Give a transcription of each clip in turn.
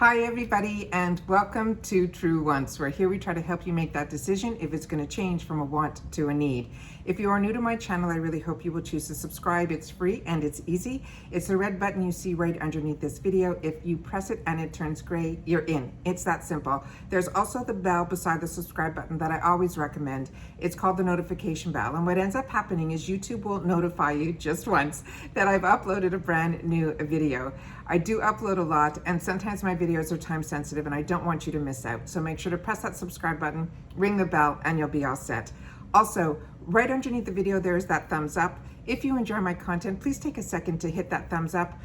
Hi everybody, and welcome to True Wants, where here we try to help you make that decision if it's going to change from a want to a need. If you are new to my channel, I really hope you will choose to subscribe. It's free and it's easy. It's the red button you see right underneath this video. If you press it and it turns gray, you're in. It's that simple. There's also the bell beside the subscribe button that I always recommend. It's called the notification bell, and what ends up happening is YouTube will notify you just once that I've uploaded a brand new video. I do upload a lot, and sometimes my videos are time sensitive and I don't want you to miss out. So make sure to press that subscribe button, ring the bell, and you'll be all set. Also, right underneath the video, there's that thumbs up. If you enjoy my content, please take a second to hit that thumbs up.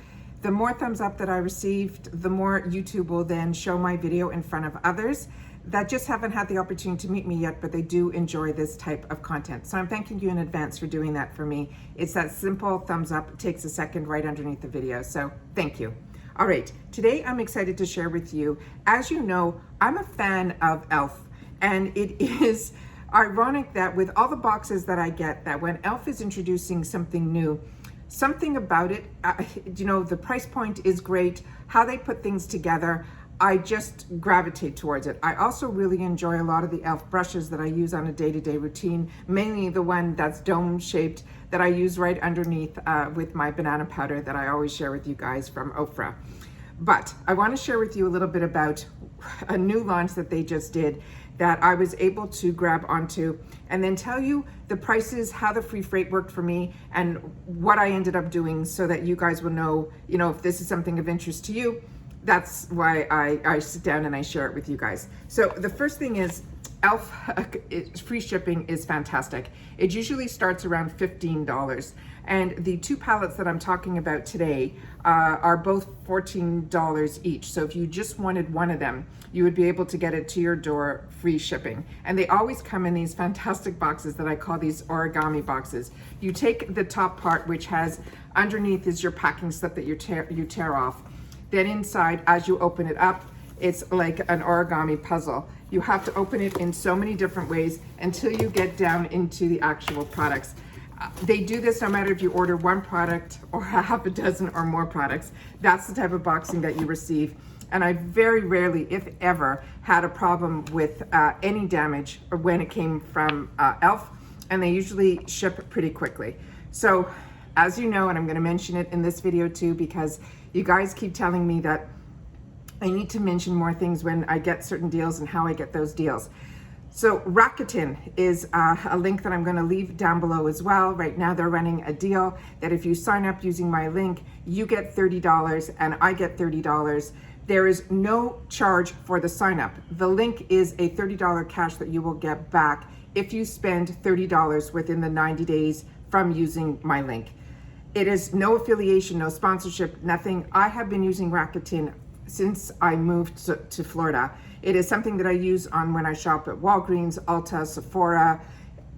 The more thumbs up that I received, the more YouTube will then show my video in front of others that just haven't had the opportunity to meet me yet, but they do enjoy this type of content. So I'm thanking you in advance for doing that for me. It's that simple thumbs up. It takes a second right underneath the video. So thank you. All right, today I'm excited to share with you, as you know, I'm a fan of e.l.f. and it is ironic that with all the boxes that I get, that when e.l.f. is introducing something new, something about it, the price point is great, how they put things together, I just gravitate towards it. I also really enjoy a lot of the e.l.f. brushes that I use on a day-to-day routine, mainly the one that's dome-shaped that I use right underneath with my banana powder that I always share with you guys from Ofra. But I want to share with you a little bit about a new launch that they just did that I was able to grab onto, and then tell you the prices, how the free freight worked for me, and what I ended up doing so that you guys will know, if this is something of interest to you. That's why I sit down and I share it with you guys. So the first thing is e.l.f. free shipping is fantastic. It usually starts around $15. And the two palettes that I'm talking about today are both $14 each. So if you just wanted one of them, you would be able to get it to your door free shipping. And they always come in these fantastic boxes that I call these origami boxes. You take the top part, which has underneath is your packing slip that you tear off. Then inside, as you open it up, it's like an origami puzzle. You have to open it in so many different ways until you get down into the actual products. They do this no matter if you order one product or half a dozen or more products. That's the type of boxing that you receive. And I very rarely, if ever, had a problem with any damage when it came from e.l.f. And they usually ship pretty quickly. So as you know, and I'm going to mention it in this video too, because you guys keep telling me that I need to mention more things when I get certain deals and how I get those deals. So Rakuten is a link that I'm going to leave down below as well. Right now they're running a deal that if you sign up using my link, you get $30 and I get $30. There is no charge for the sign up. The link is a $30 cash that you will get back if you spend $30 within the 90 days from using my link. It is no affiliation, no sponsorship, nothing. I have been using Rakuten since I moved to Florida. It is something that I use on when I shop at Walgreens, ULTA, Sephora,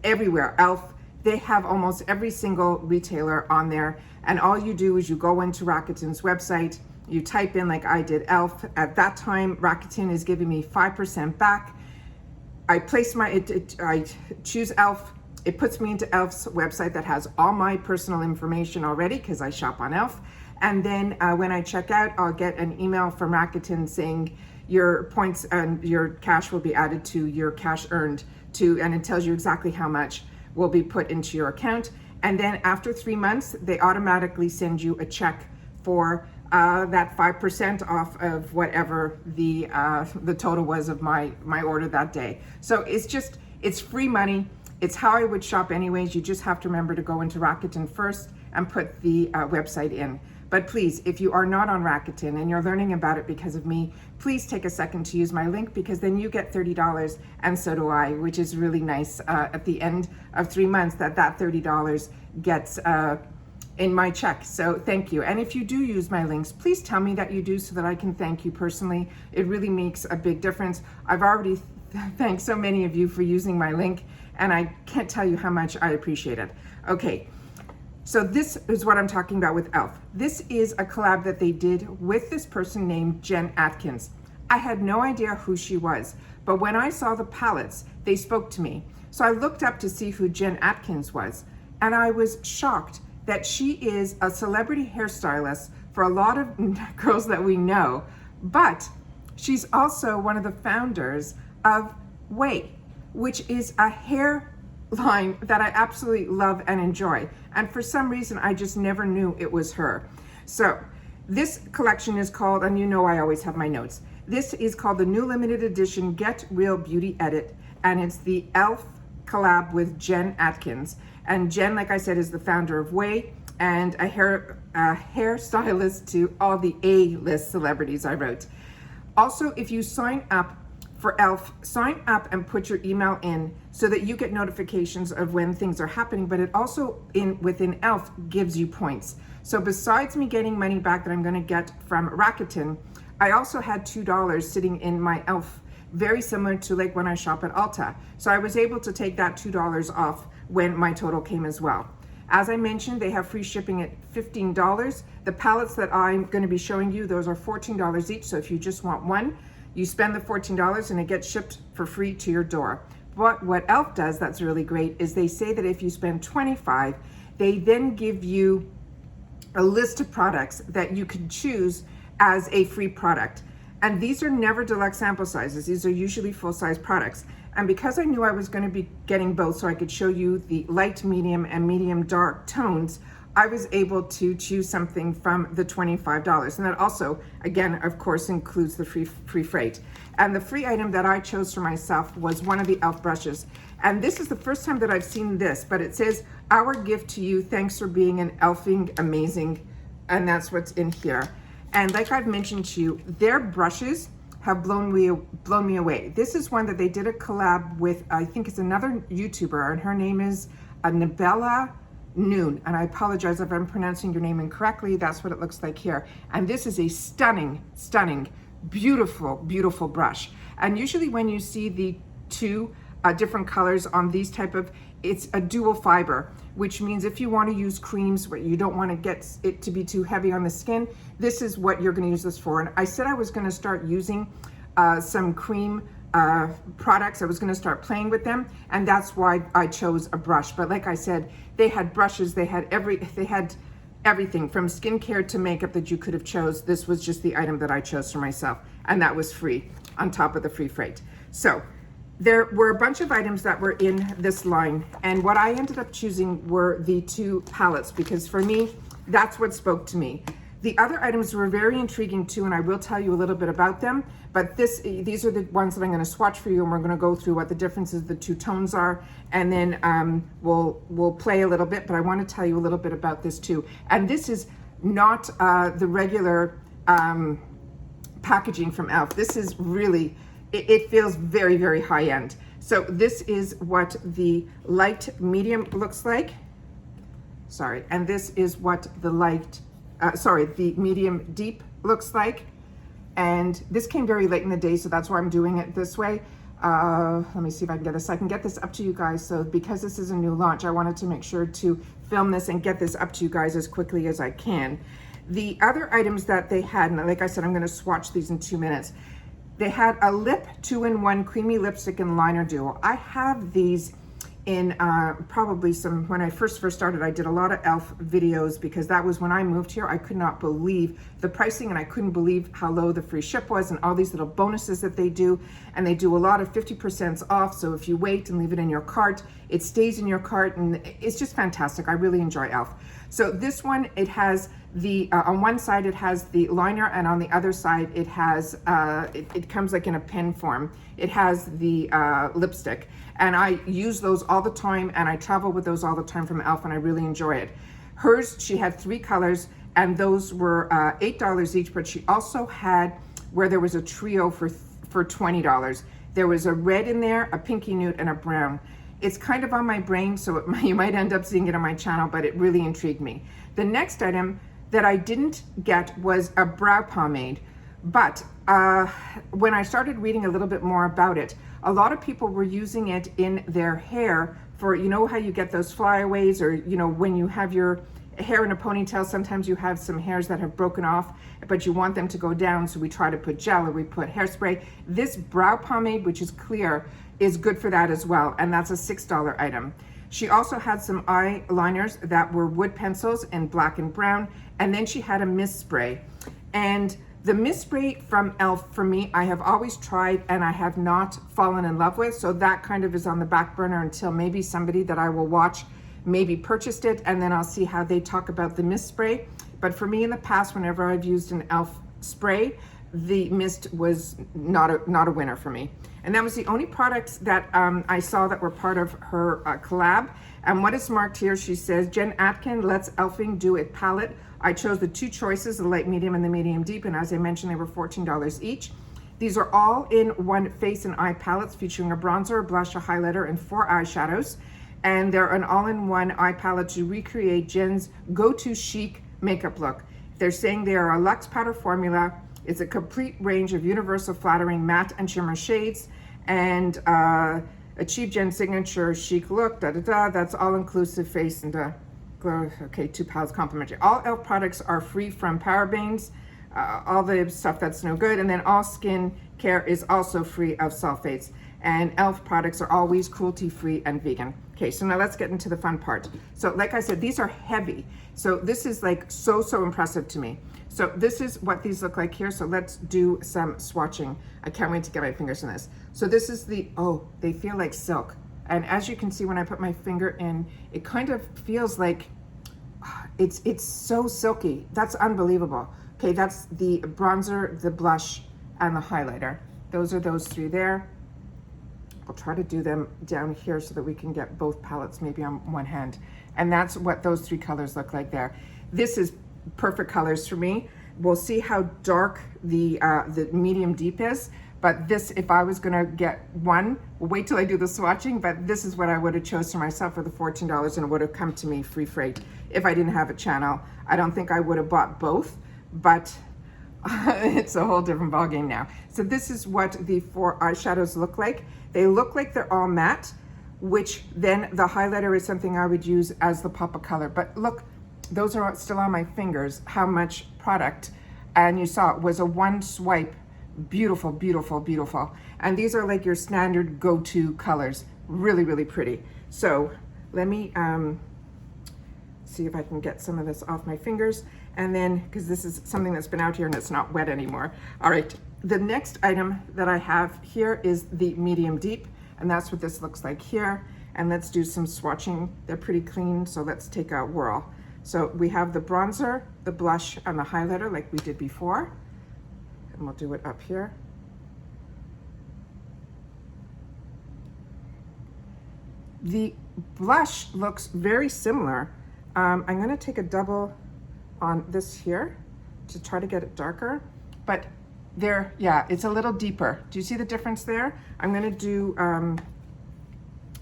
everywhere, e.l.f. They have almost every single retailer on there. And all you do is you go into Rakuten's website, you type in like I did e.l.f. At that time, Rakuten is giving me 5% back. I place I choose e.l.f. It puts me into e.l.f.'s website that has all my personal information already because I shop on e.l.f. And then when I check out, I'll get an email from Rakuten saying your points and your cash will be added to your cash earned and it tells you exactly how much will be put into your account. And then after 3 months, they automatically send you a check for that 5% off of whatever the total was of my order that day. So it's free money. It's how I would shop anyways. You just have to remember to go into Rakuten first and put the website in. But please, if you are not on Rakuten and you're learning about it because of me, please take a second to use my link, because then you get $30 and so do I, which is really nice at the end of 3 months that $30 gets in my check. So thank you. And if you do use my links, please tell me that you do so that I can thank you personally. It really makes a big difference. I've already thanked so many of you for using my link, and I can't tell you how much I appreciate it. Okay. So this is what I'm talking about with e.l.f. This is a collab that they did with this person named Jen Atkins. I had no idea who she was, but when I saw the palettes, they spoke to me. So I looked up to see who Jen Atkins was, and I was shocked that she is a celebrity hairstylist for a lot of girls that we know, but She's also one of the founders of Way, which is a hair line that I absolutely love and enjoy. And for some reason, I just never knew it was her. So this collection is called, and you know I always have my notes, this is called the new limited edition Get Real Beauty Edit, and it's the e.l.f. collab with Jen Atkins. And Jen, like I said, is the founder of Way and a hairstylist to all the A-list celebrities I wrote. Also, if you sign up for e.l.f., sign up and put your email in so that you get notifications of when things are happening, but it also within e.l.f. gives you points. So besides me getting money back that I'm gonna get from Rakuten, I also had $2 sitting in my e.l.f., very similar to like when I shop at ULTA. So I was able to take that $2 off when my total came as well. As I mentioned, they have free shipping at $15. The palettes that I'm gonna be showing you, those are $14 each. So if you just want one, you spend the $14 and it gets shipped for free to your door. But what e.l.f. does that's really great is they say that if you spend $25, they then give you a list of products that you can choose as a free product. And these are never deluxe sample sizes. These are usually full-size products. And because I knew I was going to be getting both so I could show you the light, medium, and medium dark tones, I was able to choose something from the $25. And that also, again, of course, includes the free freight. And the free item that I chose for myself was one of the e.l.f. brushes. And this is the first time that I've seen this, but it says, "Our gift to you, thanks for being an e.l.f.ing amazing." And that's what's in here. And like I've mentioned to you, their brushes have blown me away. This is one that they did a collab with, I think it's another YouTuber, and her name is Nabella Noon. And I apologize if I'm pronouncing your name incorrectly. That's what it looks like here. And this is a stunning, stunning, beautiful, beautiful brush. And usually when you see the two different colors on these type of, it's a dual fiber, which means if you want to use creams where you don't want to get it to be too heavy on the skin, this is what you're going to use this for. And I said I was going to start using some cream products. I was going to start playing with them, and that's why I chose a brush. But like I said, they had brushes, they had everything from skincare to makeup that you could have chose. This was just the item that I chose for myself, and that was free on top of the free freight. So there were a bunch of items that were in this line, and what I ended up choosing were the two palettes, because for me, that's what spoke to me. The other items were very intriguing too, and I will tell you a little bit about them, but these are the ones that I'm going to swatch for you, and we're going to go through what the differences of the two tones are, and then we'll play a little bit, but I want to tell you a little bit about this too. And this is not the regular packaging from e.l.f. This is really, it feels very, very high end. So this is what the light medium looks like. Sorry, and this is what the the medium deep looks like. And this came very late in the day, so that's why I'm doing it this way. Let me see if I can get this. I can get this up to you guys. So because this is a new launch, I wanted to make sure to film this and get this up to you guys as quickly as I can. The other items that they had, and like I said, I'm going to swatch these in 2 minutes. They had a lip 2-in-1 creamy lipstick and liner duo. I have these in probably when I first started, I did a lot of e.l.f. videos because that was when I moved here. I could not believe the pricing, and I couldn't believe how low the free ship was and all these little bonuses that they do. And they do a lot of 50% off. So if you wait and leave it in your cart, it stays in your cart, and it's just fantastic. I really enjoy e.l.f. So this one, it has the, on one side it has the liner, and on the other side it has, it comes like in a pen form. It has the lipstick, and I use those all the time, and I travel with those all the time from e.l.f., and I really enjoy it. Hers, she had 3 colors, and those were $8 each, but she also had where there was a trio for $20. There was a red in there, a pinky nude, and a brown. It's kind of on my brain, so you might end up seeing it on my channel, but it really intrigued me. The next item that I didn't get was a brow pomade, but when I started reading a little bit more about it, a lot of people were using it in their hair for, you know how you get those flyaways, or you know when you have your hair in a ponytail, sometimes you have some hairs that have broken off, but you want them to go down, so we try to put gel or we put hairspray. This brow pomade, which is clear, is good for that as well, and that's a $6 item. She also had some eyeliners that were wood pencils in black and brown, and then she had a mist spray. And The mist spray from e.l.f. for me, I have always tried and I have not fallen in love with. So that kind of is on the back burner until maybe somebody that I will watch maybe purchased it, and then I'll see how they talk about the mist spray. But for me in the past, whenever I've used an e.l.f. spray, the mist was not a winner for me. And that was the only products that I saw that were part of her collab. And what is marked here, she says, Jen Atkins, Let's Elfing Do It palette. I chose the two choices, the light medium and the medium deep, and as I mentioned, they were $14 each. These are all in one face and eye palettes featuring a bronzer, a blush, a highlighter, and 4 eyeshadows. And they're an all-in-one eye palette to recreate Jen's go-to chic makeup look. They're saying they are a luxe powder formula. It's a complete range of universal flattering matte and shimmer shades, and achieve Jen's signature chic look, That's all-inclusive face and glow. Okay, 2 palettes complimentary. All e.l.f. products are free from parabens, all the stuff that's no good, and then all skin care is also free of sulfates. And e.l.f. products are always cruelty-free and vegan. Okay, so now let's get into the fun part. So like I said, these are heavy. So this is like so impressive to me. So this is what these look like here. So let's do some swatching. I can't wait to get my fingers in this. So this is the, oh, they feel like silk. And as you can see, when I put my finger in, it kind of feels like, it's so silky. That's unbelievable. Okay, that's the bronzer, the blush, and the highlighter. Those are those 3 there. I'll try to do them down here so that we can get both palettes maybe on one hand. And that's what those 3 colors look like there. This is perfect colors for me. We'll see how dark the medium deep is. But this, if I was gonna get one, we'll wait till I do the swatching, but this is what I would have chose for myself for the $14, and it would have come to me free freight if I didn't have a channel. I don't think I would have bought both, but it's a whole different ballgame now. So this is what the 4 eyeshadows look like. They look like they're all matte, which then the highlighter is something I would use as the pop of color. But look, those are still on my fingers, how much product. And you saw it was a 1 swipe. Beautiful, beautiful, beautiful. And these are like your standard go-to colors. Really pretty. So let me see if I can get some of this off my fingers. And then, because this is something that's been out here and it's not wet anymore. All right, the next item that I have here is the medium deep, and that's what this looks like here. And let's do some swatching. They're pretty clean, so let's take a whirl. So we have the bronzer, the blush, and the highlighter like we did before. And we'll do it up here. The blush looks very similar. I'm gonna take a double on this here to try to get it darker, but there, yeah, it's a little deeper. Do you see the difference there? I'm gonna do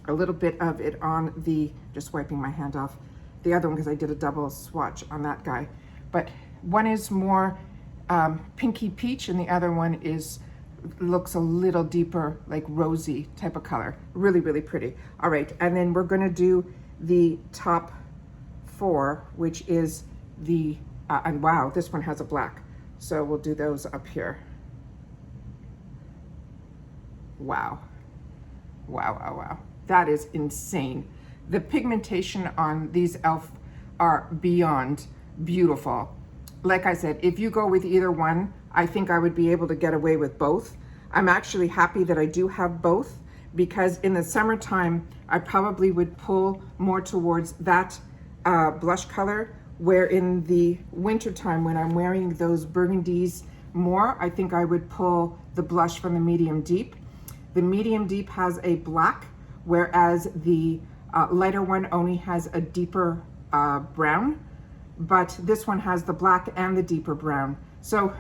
a little bit of it on the, just wiping my hand off, the other one because I did a double swatch on that guy. But one is more pinky peach and the other one is, looks a little deeper, like rosy type of color. Really pretty. All right, and then we're gonna do the top 4, which is the, and wow, this one has a black. So we'll do those up here. Wow. That is insane. The pigmentation on these e.l.f. are beyond beautiful. Like I said, if you go with either one, I think I would be able to get away with both. I'm actually happy that I do have both, because in the summertime, I probably would pull more towards that blush color, where in the wintertime, when I'm wearing those burgundies more, I think I would pull the blush from the medium deep. The medium deep has a black, whereas the lighter one only has a deeper brown, but this one has the black and the deeper brown. So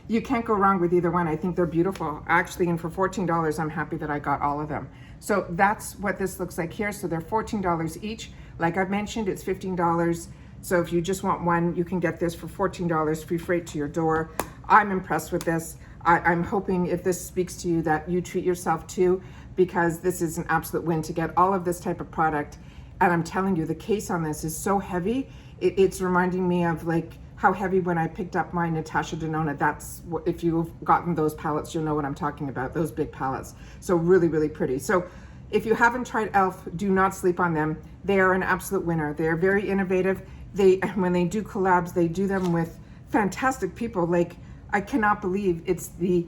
you can't go wrong with either one. I think they're beautiful. Actually, and for $14, I'm happy that I got all of them. So that's what this looks like here. So they're $14 each. Like I've mentioned, it's $15. So if you just want one, you can get this for $14, free freight to your door. I'm impressed with this. I'm hoping if this speaks to you that you treat yourself too, because this is an absolute win to get all of this type of product. And I'm telling you, the case on this is so heavy. It's reminding me of like how heavy when I picked up my Natasha Denona. That's what, if you've gotten those palettes, you'll know what I'm talking about, those big palettes. So really pretty. So if you haven't tried e.l.f., do not sleep on them. They are an absolute winner. They are very innovative. When they do collabs, they do them with fantastic people like I cannot believe it's the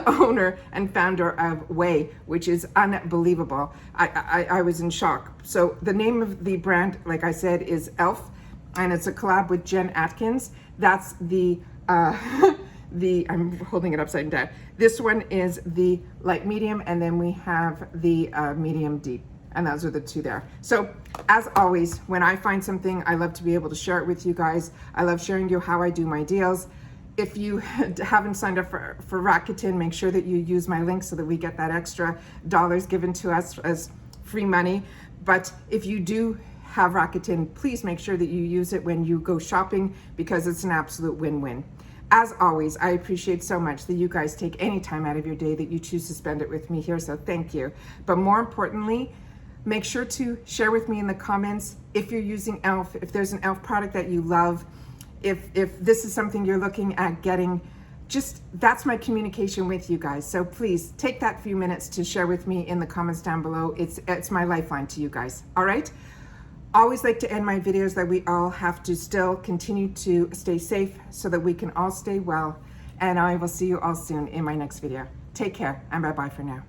owner and founder of Way, which is unbelievable. I was in shock. So the name of the brand, like I said, is Elf, and it's a collab with Jen Atkins. That's the I'm holding it upside down. This one is the light medium, and then we have the medium deep. And those are the two there. So as always, when I find something, I love to be able to share it with you guys. I love sharing you how I do my deals. If you haven't signed up for Rakuten, make sure that you use my link so that we get that extra dollars given to us as free money. But if you do have Rakuten, please make sure that you use it when you go shopping, because it's an absolute win-win. As always, I appreciate so much that you guys take any time out of your day that you choose to spend it with me here, so thank you. But more importantly, make sure to share with me in the comments if you're using Elf, if there's an Elf product that you love, if this is something you're looking at getting. Just, that's my communication with you guys. So please take that few minutes to share with me in the comments down below. It's my lifeline to you guys, all right? Always like to end my videos that we all have to still continue to stay safe so that we can all stay well. And I will see you all soon in my next video. Take care, and bye-bye for now.